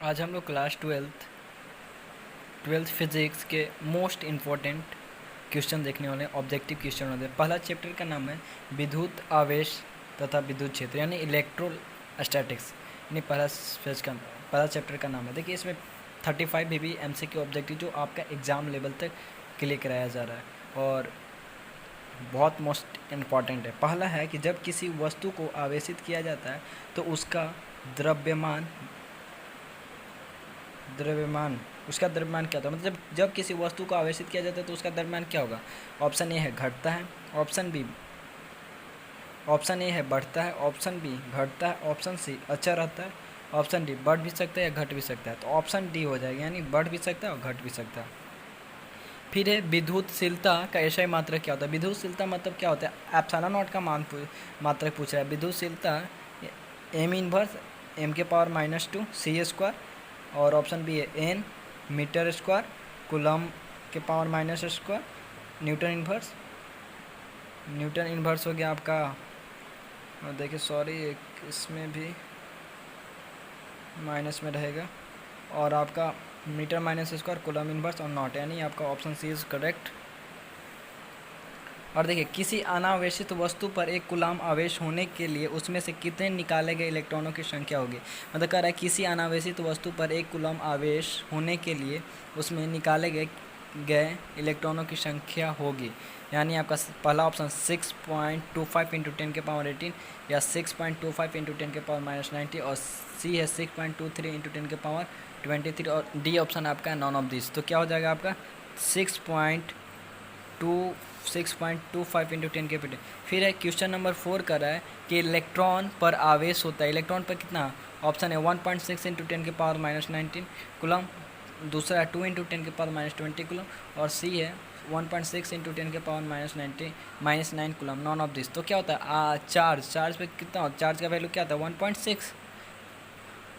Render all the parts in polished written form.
आज हम लोग क्लास ट्वेल्थ फिजिक्स के मोस्ट इम्पॉर्टेंट क्वेश्चन देखने वाले हैं। ऑब्जेक्टिव क्वेश्चन होते हैं। पहला चैप्टर का नाम है विद्युत आवेश तथा विद्युत क्षेत्र यानी इलेक्ट्रोस्टैटिक्स। यानी पहला चैप्टर का नाम है। देखिए इसमें 35 भी MCQ ऑब्जेक्टिव जो आपका एग्ज़ाम लेवल तक क्लियर कराया जा रहा है और बहुत मोस्ट इम्पॉर्टेंट है। पहला है कि जब किसी वस्तु को आवेशित किया जाता है तो उसका द्रव्यमान उसका द्रव्यमान क्या होता है। मतलब जब किसी वस्तु को आवेशित किया जाता है तो उसका द्रव्यमान क्या होगा। ऑप्शन ए है घटता है, ऑप्शन ए है बढ़ता है, ऑप्शन बी घटता है, ऑप्शन सी अच्छा रहता है, ऑप्शन डी बढ़ भी सकता है या घट भी सकता है। तो ऑप्शन डी हो जाएगा, यानी बढ़ भी सकता है और घट भी सकता है। फिर है विद्युतशीलता का एसआई मात्रक क्या होता है। विद्युतशीलता मतलब क्या होता है। एप्सिलॉन नॉट का मात्रक पूछ रहा है। विद्युतशीलता एम इनवर्स एम के पावर -2 C² और ऑप्शन बी है एन मीटर स्क्वायर कूलम के पावर -2 न्यूटन इन्वर्स हो गया आपका। और देखिए सॉरी इसमें भी माइनस में रहेगा और आपका मीटर -2 कूलम इन्वर्स और नॉट, यानी आपका ऑप्शन सी इज़ करेक्ट। और देखिए किसी अनावेशित वस्तु पर एक कूलम आवेश होने के लिए उसमें से कितने निकाले गए इलेक्ट्रॉनों की संख्या होगी। मतलब कह रहा है किसी अनावेशित वस्तु पर एक कूलम आवेश होने के लिए उसमें निकाले गए इलेक्ट्रॉनों की संख्या होगी। यानी आपका पहला ऑप्शन 6.25 × 10 के पावर 18 या 6.25 × 10 के पावर -90 और सी है 6.23 × 10 के पावर 23 और डी ऑप्शन आपका नॉन ऑफ दिस। तो क्या हो जाएगा आपका 6.25 × 10 के पीटे। फिर है क्वेश्चन नंबर 4 कर रहा है कि इलेक्ट्रॉन पर आवेश होता है। इलेक्ट्रॉन पर कितना। ऑप्शन है 1.6 × 10 के पावर -19 कूलम, दूसरा है 2 × 10 के पावर -20 कूलम और सी है 1.6 × 10 के power -9 coulomb, none of this. तो क्या होता है चार्ज पे कितना होता है। चार्ज का वैल्यू क्या होता है 1.6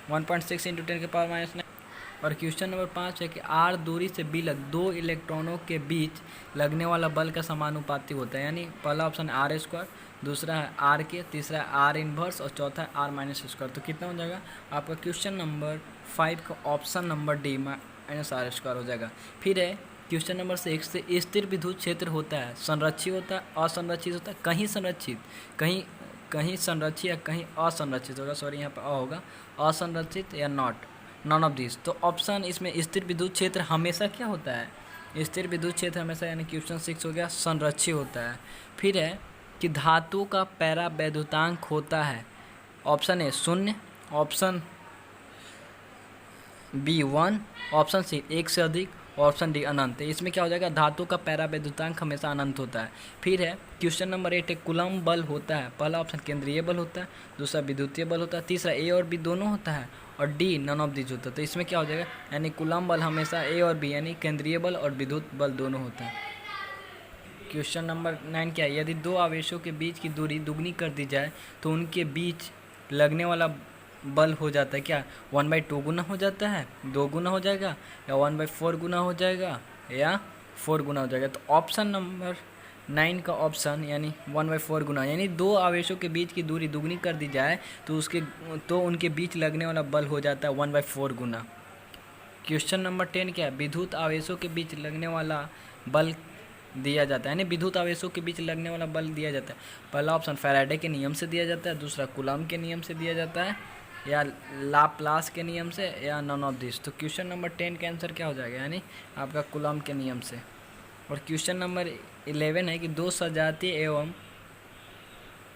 × 10 के पावर -9। और क्वेश्चन नंबर 5 है कि आर दूरी से विलग दो इलेक्ट्रॉनों के बीच लगने वाला बल का समानुपाती होता है। यानी पहला ऑप्शन है R², दूसरा है R के, तीसरा है R इन्वर्स और चौथा है R-²। तो कितना हो जाएगा आपका क्वेश्चन नंबर 5 का ऑप्शन नंबर डी -R² हो जाएगा। फिर है क्वेश्चन नंबर 6 से स्थिर विद्युत क्षेत्र होता है, संरक्षित होता है, असंरक्षित होता है, कहीं संरक्षित या कहीं असंरक्षित होगा। सॉरी यहाँ पर होगा असंरक्षित या नॉन ऑफ दिस। तो ऑप्शन इसमें स्थिर विद्युत क्षेत्र हमेशा क्या होता है। स्थिर विद्युत क्षेत्र हमेशा, यानी क्वेश्चन 6 हो गया संरक्षित होता है। फिर है कि धातु का पैरावैद्युतांक होता है। Option A 0, option B 1, option C 1 से अधिक, ऑप्शन डी अनंत। इसमें क्या हो जाएगा धातु का पैरावैद्युतांक हमेशा अनंत होता है। फिर है क्वेश्चन नंबर 8 है कूलम बल होता है। पहला ऑप्शन केंद्रीय बल होता है, दूसरा विद्युतीय बल होता है, तीसरा ए और बी दोनों होता है और डी नन ऑफ दिस होता है। तो इसमें क्या हो जाएगा, यानी कूलम बल हमेशा ए और बी यानी केंद्रीय बल और विद्युत बल दोनों होता है। क्वेश्चन नंबर 9 क्या है, यदि दो आवेशों के बीच की दूरी दुगनी कर दी जाए तो उनके बीच लगने वाला बल हो जाता है क्या 1/2 गुना हो जाता है, 2 गुना हो जाएगा या 1/4 गुना हो जाएगा या 4 गुना हो जाएगा। तो ऑप्शन नंबर 9 का ऑप्शन यानी 1/4 गुना, यानी दो आवेशों के बीच की दूरी दुगनी कर दी जाए तो उनके बीच लगने वाला बल हो जाता है 1/4 गुना। क्वेश्चन नंबर 10 क्या है, विद्युत आवेशों के बीच लगने वाला बल दिया जाता है, यानी विद्युत आवेशों के बीच लगने वाला बल दिया जाता है। पहला ऑप्शन फैराडे के नियम से दिया जाता है, दूसरा कूलम के नियम से दिया जाता है या लाप्लास के नियम से या नॉन ऑफ दिस। तो क्वेश्चन नंबर 10 का आंसर क्या हो जाएगा, यानी आपका कूलम के नियम से। और क्वेश्चन नंबर 11 है कि दो सजातीय एवं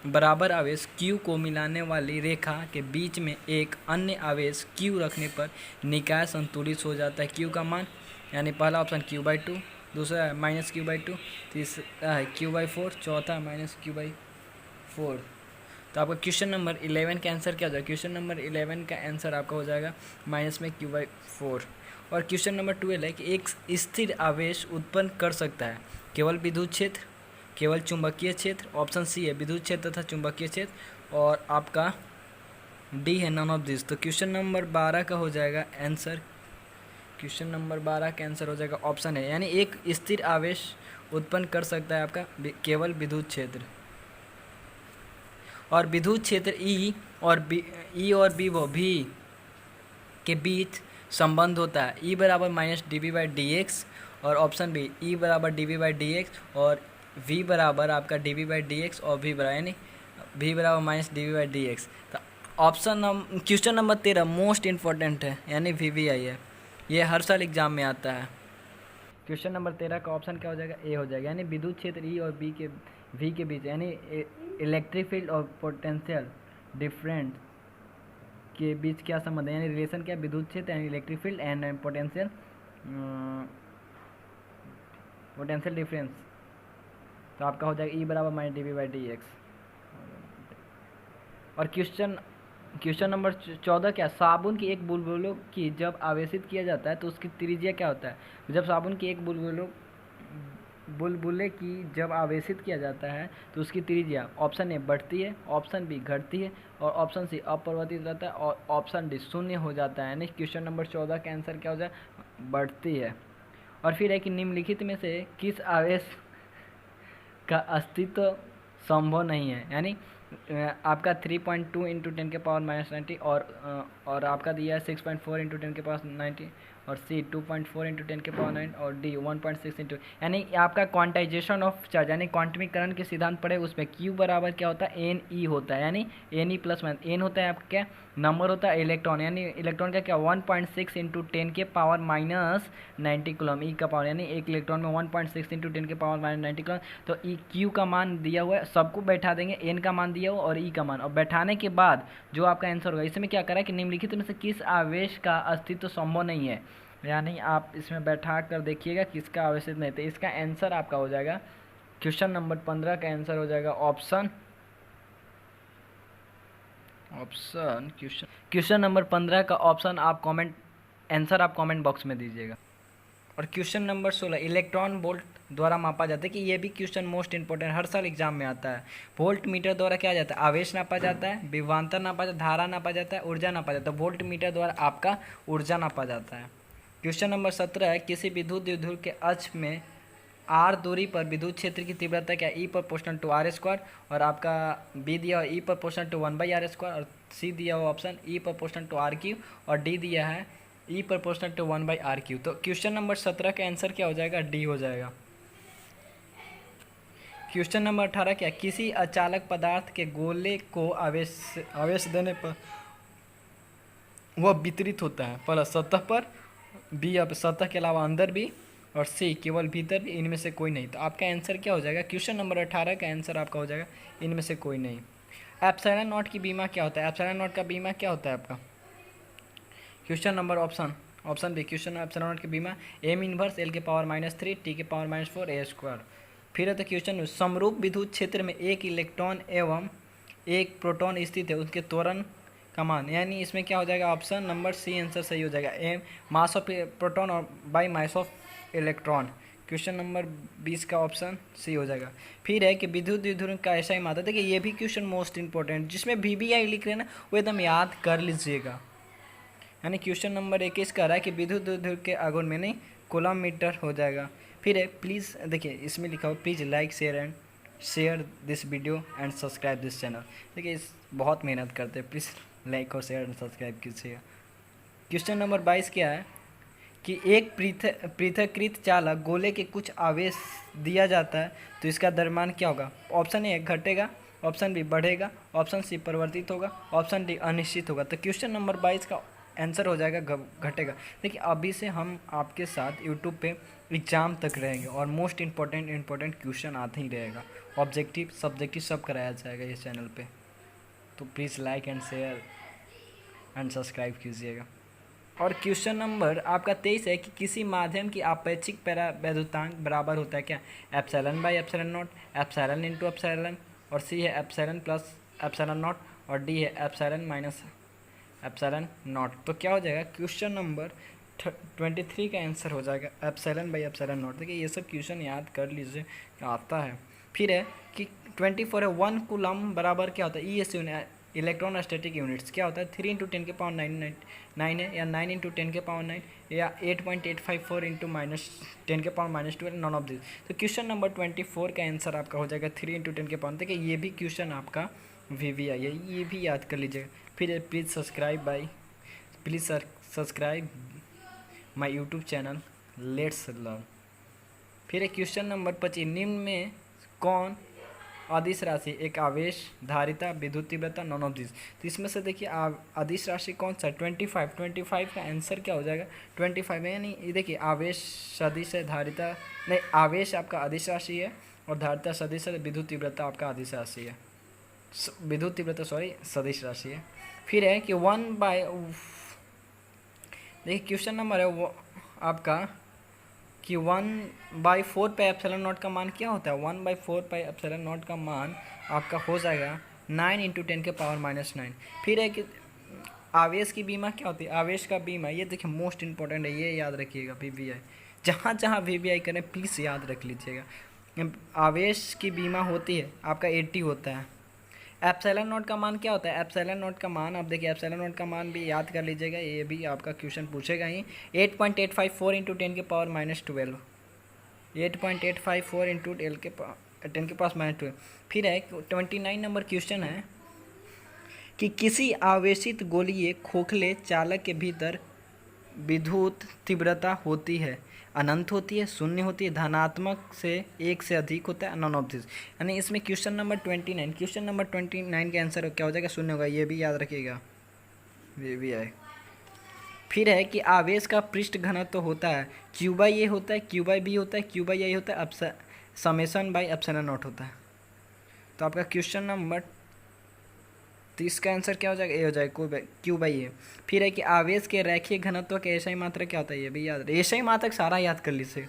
बराबर आवेश Q को मिलाने वाली रेखा के बीच में एक अन्य आवेश Q रखने पर निकाय संतुलित हो जाता है। Q का मान, यानी पहला ऑप्शन Q/2, दूसरा है -Q/2, तीसरा है Q/4, चौथा है -Q/4। तो आपका क्वेश्चन नंबर 11 का आंसर क्या हो जाएगा, क्वेश्चन नंबर 11 का आंसर आपका हो जाएगा -Q/4। और क्वेश्चन नंबर 12 है कि एक स्थिर आवेश उत्पन्न कर सकता है केवल विद्युत क्षेत्र, केवल चुंबकीय क्षेत्र। ऑप्शन सी है विद्युत क्षेत्र तथा चुंबकीय क्षेत्र और आपका डी है नॉन ऑफ दिस। तो क्वेश्चन नंबर 12 का हो जाएगा आंसर, क्वेश्चन नंबर 12 का आंसर हो जाएगा ऑप्शन है, यानी एक स्थिर आवेश उत्पन्न कर सकता है आपका केवल विद्युत क्षेत्र। और विद्युत क्षेत्र ई और बी वो भी के बीच संबंध होता है ई बराबर minus d V by d x, और ऑप्शन बी ई बराबर d V by d x और वी बराबर आपका d V by d x और वी बराबर यानी वी बराबर minus d V by d x. तो क्वेश्चन नंबर 13 मोस्ट इंपॉर्टेंट है यानी वी वी आई है, ये हर साल एग्जाम में आता है। क्वेश्चन नंबर 13 का ऑप्शन क्या हो जाएगा, ए हो जाएगा, यानी विद्युत क्षेत्र ई और वी के बीच यानी इलेक्ट्रिक फील्ड और पोटेंशियल डिफरेंस के बीच क्या संबंध है, यानी रिलेशन क्या, विद्युत क्षेत्र यानी electric field and potential difference. तो आपका हो जाएगा ई बराबर minus d V by d x. और क्वेश्चन नंबर 14 क्या, साबुन की एक बुलबुलों की जब आवेशित किया जाता है तो उसकी त्रिज्या क्या होता है। जब साबुन की एक बुलबुले की जब आवेशित किया जाता है तो उसकी त्रिज्या ऑप्शन ए बढ़ती है, ऑप्शन बी घटती है और ऑप्शन सी अपरिवर्तित रहता है और ऑप्शन डी शून्य हो जाता है। यानी क्वेश्चन नंबर 14 का आंसर क्या हो जाए, बढ़ती है। और फिर है कि निम्नलिखित में से किस आवेश का अस्तित्व संभव नहीं है, यानी आपका 3.2 इंटू 10 के पावर माइनस 90 और आपका दिया है 6.4 इंटू 10 के पावर 90 और सी 2.4 इंटू 10 के पावर 9 और डी 1.6 इंटू, यानी आपका क्वांटाइजेशन ऑफ चार्ज यानी क्वांटमीकरण के सिद्धांत पढ़े उसमें क्यू बराबर क्या होता है, एन ई होता है, यानी n E plus minus n होता है आपका क्या नंबर होता है इलेक्ट्रॉन, यानी इलेक्ट्रॉन का क्या 1.6 इंटू 10 के पावर माइनस 90 कूलम, ई का पावर यानी एक इलेक्ट्रॉन में 1.6 इंटू 10 के पावर माइनस 90 कूलम। तो ई क्यू का मान दिया हुआ है, सबको बैठा देंगे, एन का मान दिया हुआ और ई का मान, और बैठाने के बाद जो आपका आंसर होगा इसमें क्या करा कि निम्नलिखित में से किस आवेश का अस्तित्व संभव नहीं है, यानी आप इसमें बैठा कर देखिएगा किसका आवेशित नहीं। तो इसका आंसर आपका हो जाएगा क्वेश्चन नंबर 15 का आंसर हो जाएगा क्वेश्चन नंबर 15 का ऑप्शन आप आंसर आप कमेंट बॉक्स में दीजिएगा। और क्वेश्चन नंबर 16 इलेक्ट्रॉन वोल्ट द्वारा मापा जाता है, कि ये भी क्वेश्चन मोस्ट इंपॉर्टेंट हर साल एग्जाम में आता है। वोल्ट मीटर द्वारा क्या जाता है, आवेश नापा जाता है, विभवांतर नापा जाता है, धारा नापा जाता है, ऊर्जा नापा जाता है। वोल्ट मीटर द्वारा आपका ऊर्जा नापा जाता है। क्वेश्चन नंबर 17 है किसी विद्युत द्विध्रुव के अक्ष में आर दूरी पर विद्युत क्षेत्र की तीव्रता क्या, ई प्रोपोर्शनल टू आर स्क्वायर, और आपका बी दिया हुआ ई प्रोपोर्शनल टू 1/r स्क्वायर, और सी दिया हुआ option E proportional to r q, और डी दिया है E proportional to 1/r q. तो क्वेश्चन नंबर 17 का आंसर क्या हो जाएगा, डी हो जाएगा। क्वेश्चन नंबर 18 क्या, किसी अचालक पदार्थ के गोले को आवेश देने पर वह वितरित होता है, पहला सतह पर, बी अब सतह के अलावा अंदर भी, और सी केवल भीतर भी, इनमें से कोई नहीं। तो आपका आंसर क्या हो जाएगा, क्वेश्चन नंबर 18 का आंसर आपका हो जाएगा इनमें से कोई नहीं। एप्सिलॉन नॉट की बीमा क्या होता है, एप्सिलॉन नॉट का बीमा क्या होता है आपका, question number option B question epsilon naught की बीमा एम इनवर्स एल के पावर -3 टी के पावर -4 ए स्क्वायर। फिर है तो क्वेश्चन समरूप विद्युत क्षेत्र में एक इलेक्ट्रॉन एवं एक प्रोटॉन स्थित है, उसके त्वरण का मान, यानी इसमें क्या हो जाएगा, ऑप्शन नंबर सी आंसर सही हो जाएगा, एम मास ऑफ प्रोटॉन और by mass of electron. Question number 20 का ऑप्शन सी हो जाएगा। फिर है कि विद्युत द्विध्रुव का ऐसा ही मात्रा, देखिए ये भी क्वेश्चन मोस्ट इंपॉर्टेंट, जिसमें VVI लिख रहे हैं ना वो एकदम याद कर लीजिएगा। यानी क्वेश्चन नंबर 21 कह रहा है कि विद्युत द्विध्रुव के आघूर्ण में नहीं कूलम मीटर हो जाएगा। फिर है प्लीज़, देखिए इसमें लिखा हो please like share this video and subscribe this channel. देखिए इस बहुत मेहनत करते हैं, प्लीज़ लाइक और शेयर एंड सब्सक्राइब कीजिएगा। क्वेश्चन नंबर 22 क्या है कि एक पृथक्कृत चालक गोले के कुछ आवेश दिया जाता है तो इसका द्रव्यमान क्या होगा, ऑप्शन ए घटेगा, ऑप्शन बी बढ़ेगा, ऑप्शन सी परिवर्तित होगा, ऑप्शन डी अनिश्चित होगा। तो क्वेश्चन नंबर 22 का आंसर हो जाएगा घटेगा। देखिए अभी से हम आपके साथ यूट्यूब पे एग्ज़ाम तक रहेंगे और मोस्ट इंपॉर्टेंट क्वेश्चन आते ही रहेगा, ऑब्जेक्टिव सब्जेक्टिव सब कराया जाएगा इस चैनल पे। तो please like and share and subscribe कीजिएगा। और क्वेश्चन नंबर आपका 23 है कि किसी माध्यम की आपेक्षिक परावैद्युतांक बराबर होता है क्या, epsilon by epsilon not, epsilon into epsilon, और सी है एप्सिलॉन प्लस एप्सिलॉन नॉट, और डी है एप्सिलॉन माइनस एप्सिलॉन नॉट। तो क्या हो जाएगा, क्वेश्चन नंबर 23 का आंसर हो जाएगा एप्सिलॉन बाई एप्सिलॉन नॉट। देखिए ये सब क्वेश्चन याद कर लीजिए, आता है। फिर है कि 24 है 1 कूलम बराबर क्या होता है, ES इलेक्ट्रॉन स्टैटिक यूनिट्स क्या होता है, 3 इंटू 10 के पावर 9 है, या 9 इंटू 10 के पावर 9, या 8.854 इंटू -10 के पावर -12, नॉन ऑफ दिस। तो क्वेश्चन नंबर 24 का आंसर आपका हो जाएगा 3 इंटू 10 के पावर। देखिए ये भी क्वेश्चन आपका VVI है, ये भी याद कर लीजिएगा। फिर please subscribe my YouTube channel let's learn. फिर है क्वेश्चन नंबर 25, निम्न में कौन अदिश राशि एक आवेश, धारिता, विद्युत तीव्रता, नॉन ऑफ दिस। तो इसमें से देखिए अदिश राशि कौन सा है? 25 का आंसर क्या हो जाएगा? 25 है, यानी ये देखिए आवेश सदिश है, धारिता नहीं, आवेश आपका अदिश राशि है और धारिता सदिश है, विद्युत तीव्रता आपका अदिश राशि है, विद्युत तीव्रता सदिश राशि है। फिर है कि देखिए क्वेश्चन नंबर है वो आपका कि 1/4 पाई एप्सिलॉन नॉट का मान क्या होता है? 1/4 पाई एप्सिलॉन नॉट का मान आपका हो जाएगा 9 × 10⁻⁹। फिर है कि आवेश की बीमा क्या होती है? आवेश का बीमा, ये देखिए मोस्ट इंपॉर्टेंट है, ये याद रखिएगा। VVI जहाँ जहाँ VVI करें प्लीज़ याद रख लीजिएगा। आवेश की बीमा होती है आपका 80 होता है। एप्सिलॉन नॉट का मान क्या होता है? एप्सिलॉन नॉट का मान आप देखिए, एप्सिलॉन नॉट का मान भी याद कर लीजिएगा, ये भी आपका क्वेश्चन पूछेगा ही। 8.854 × 10⁻12, 8.854 × 10⁻12। फिर है 29 नंबर क्वेश्चन है कि किसी आवेशित गोलीय खोखले चालक के भीतर विद्युत तीव्रता होती है, अनंत होती है, शून्य होती है, धनात्मक से 1 से अधिक होता है, नॉन ऑफ दिस। यानी इसमें क्वेश्चन नंबर 29 का आंसर क्या हो जाएगा? शून्य होगा, ये भी याद रखिएगा, ये भी है। फिर है कि आवेश का पृष्ठ घनत्व होता है Q/A होता है, Q/B होता है, Q/I होता है, ∑/ε0 होता है। तो आपका क्वेश्चन नंबर 30 का आंसर क्या हो जाएगा? ए हो जाएगा, Q/A। फिर है कि आवेश के रैखिक घनत्व के एसआई मात्रक क्या होता है? ये भी याद रहे, एसआई मात्रक सारा याद कर लीजिए,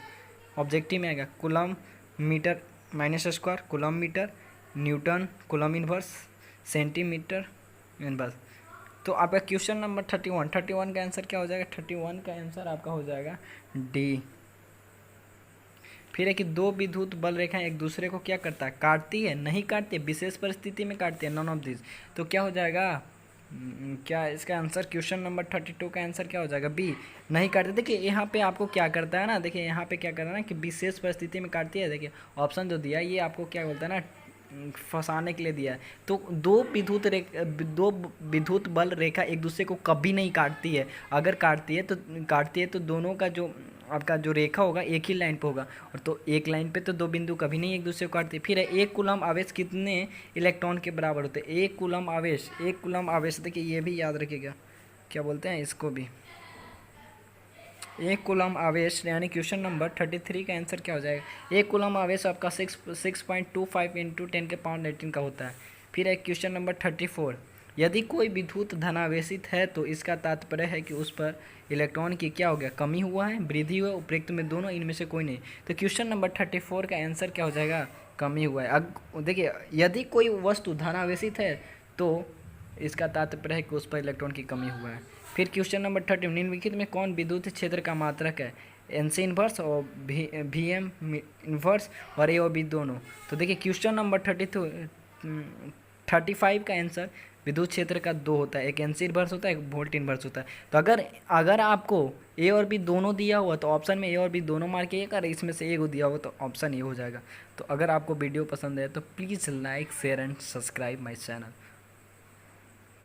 ऑब्जेक्टिव में आएगा। Coulomb metre -² coulomb metre, newton coulomb inverse, centimetre inverse. तो आपका क्वेश्चन नंबर 31 का आंसर क्या हो जाएगा? 31 का आंसर आपका हो जाएगा D। फिर है कि दो विद्युत बल रेखाएं एक दूसरे को क्या करता है? काटती है, नहीं काटती है, विशेष परिस्थिति में काटती है, नॉन ऑफ दिस। तो क्या हो जाएगा? क्या इसका आंसर क्वेश्चन नंबर 32 का आंसर क्या हो जाएगा? B, नहीं काटते। देखिए यहाँ पे आपको क्या करता है ना, देखिए यहाँ पे क्या करता है ना कि विशेष परिस्थिति में काटती है। देखिए ऑप्शन जो दिया ये आपको क्या बोलता है ना, फंसाने के लिए दिया है। तो दो विद्युत बल रेखा एक दूसरे को कभी नहीं काटती है, अगर काटती है तो दोनों का जो आपका जो रेखा होगा एक ही लाइन पे होगा, और तो एक लाइन पे तो दो बिंदु कभी नहीं एक दूसरे को काटते। फिर है 1 कूलम आवेश कितने इलेक्ट्रॉन के बराबर होते हैं? 1 कूलम आवेश देखिए ये भी याद रखिएगा, क्या बोलते हैं इसको भी, 1 कूलम आवेश, यानी क्वेश्चन नंबर 33 का आंसर क्या हो जाएगा? 1 कूलम आवेश आपका 6.25 × 10⁻18 का होता है। फिर है क्वेश्चन नंबर 34, यदि कोई विद्युत धनावेशित है तो इसका तात्पर्य है कि उस पर इलेक्ट्रॉन की क्या हो गया? कमी हुआ है, वृद्धि हुआ, उपरोक्त में दोनों, इनमें से कोई नहीं। तो क्वेश्चन नंबर 34 का आंसर क्या हो जाएगा? कमी हुआ है। अब देखिए यदि कोई वस्तु धनावेशित है तो इसका तात्पर्य है कि उस पर इलेक्ट्रॉन की कमी हुआ है। फिर क्वेश्चन नंबर 30, निम्नलिखित में कौन विद्युत क्षेत्र का मात्रक है? NC इन्वर्स और VM इन्वर्स और A और B दोनों। तो देखिए क्वेश्चन नंबर 35 का आंसर विद्युत क्षेत्र का 2 होता है, एक NC इन्वर्स होता है, एक वोल्ट इन्वर्स होता है। तो अगर आपको A और B दोनों दिया हुआ तो ऑप्शन में A और B दोनों मार्क कीजिएगा, अगर इसमें से एक दिया हुआ तो ऑप्शन A हो जाएगा। तो अगर आपको वीडियो पसंद है तो please like, share and subscribe my channel.